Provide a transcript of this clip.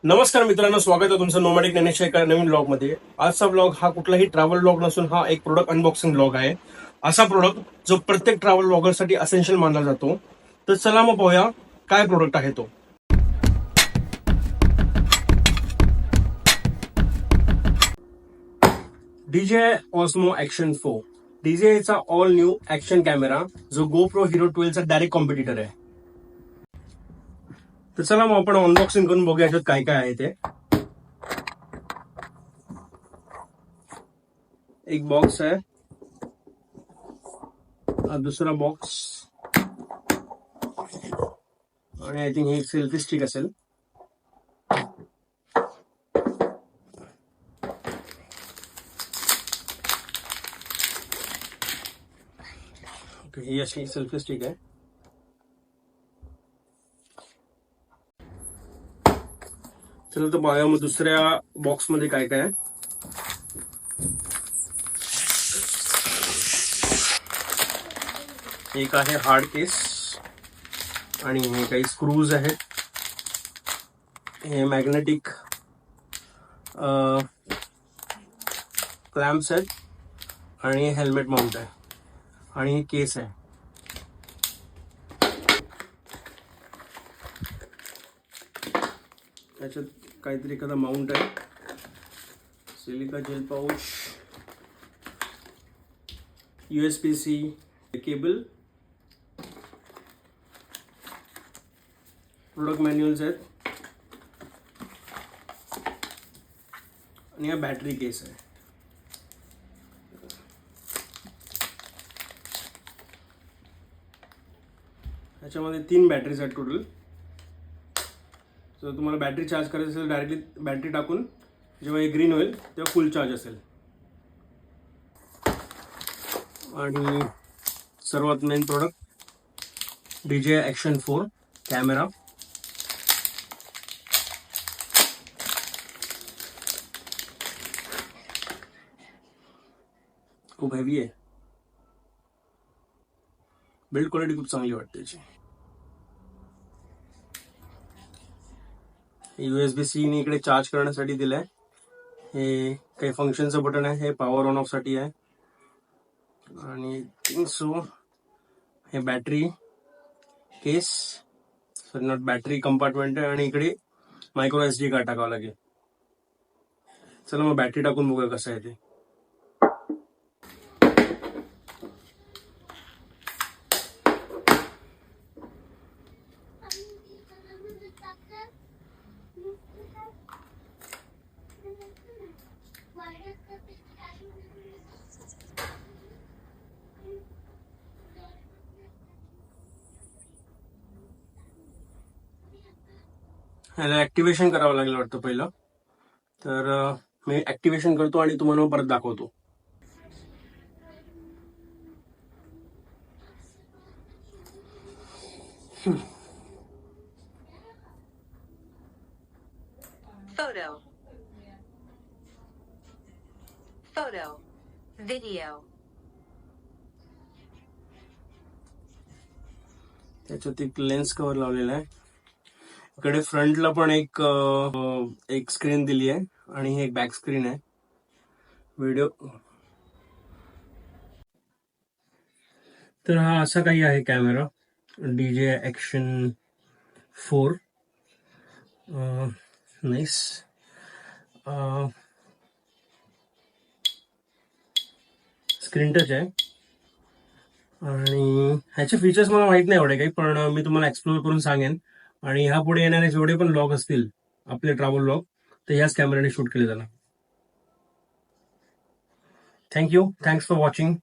नमस्कार मित्रांनो, स्वागत आहे तुमचं नोमॅडिक ज्ञानेशच्या एका नवीन ब्लॉग मध्ये. आजचा ब्लॉग हा कुठलाही ट्रॅव्हल ब्लॉग नसून हा एक प्रोडक्ट अनबॉक्सिंग ब्लॉग आहे. असा प्रोडक्ट जो प्रत्येक ट्रॅव्हल ब्लॉगरसाठी असेन्शियल मानला जातो. तर चला मग पाहूया काय प्रोडक्ट आहे तो. DJI Osmo Action 4. DJIचा ऑल न्यू ऍक्शन कॅमेरा जो GoPro Hero 12 चा डायरेक्ट कॉम्पिटिटर आहे. तर चला मग आपण अनबॉक्सिंग करून बघूया याच्यात काय काय आहे ते. एक बॉक्स आहे, दुसरा बॉक्स, आणि आय थिंक हे एक सेल्फी स्टिक असेल. ओके, ही अशी सेल्फी स्टिक आहे. चला तर बघा मग दुसऱ्या बॉक्स मध्ये काय काय आहे. एक आहे हार्ड केस आणि हे काही स्क्रूज आहेत. हे मॅग्नेटिक क्लॅम्प्स आहेत आणि हेल्मेट माउंट आहे आणि हे केस आहे. त्याच्यात काहीतरी एखादा माउंट आहे, सिलिका जेल पाऊच, USB-C केबल, प्रोडक्ट मॅन्युअल्स आहेत आणि हा बॅटरी केस आहे. त्याच्यामध्ये 3 बॅटरीज आहेत टोटल. जर तुम्हाला बॅटरी चार्ज करायची असेल डायरेक्टली बॅटरी टाकून जेव्हा हे ग्रीन होईल तेव्हा फुल चार्ज असेल. आणि सर्वात main product DJI Action 4 camera. खूप हेवी आहे, बिल्ड क्वालिटी खूप चांगली वाटते त्याची. USB-C ने इकडे चार्ज करण्यासाठी दिलंय. हे काही फंक्शनचं बटन आहे, हे पॉवर ऑन ऑफ साठी आहे. आणि सो हे battery case, sorry not battery compartment आहे. आणि इकडे मायक्रो SD कार्ड टाकावं लागेल. चला मग बॅटरी टाकून बघूया कसं आहे ते. ह्याला ऍक्टिव्हेशन करावं लागेल वाटतं पहिलं. तर मी ऍक्टिव्हेशन करतो आणि तुम्हाला परत दाखवतो. Photo. Video. त्याच्यात एक लेन्स कव्हर लावलेला आहे. इकडे फ्रंटला पण एक स्क्रीन दिली आहे आणि ही एक बॅक स्क्रीन आहे. व्हिडिओ. तर हा असा काही आहे camera DJI Action 4. Nice. Screen touch आहे आणि ह्याचे फीचर्स मला माहित नाही एवढे काही, पण मी तुम्हाला एक्सप्लोर करून सांगेन. आणि ह्या पुढे येणारे जेवढे पण ब्लॉग असतील आपले ट्रॅव्हल ब्लॉग, तर याच कॅमेराने शूट केले जाणार. थँक्यू. Thanks for watching.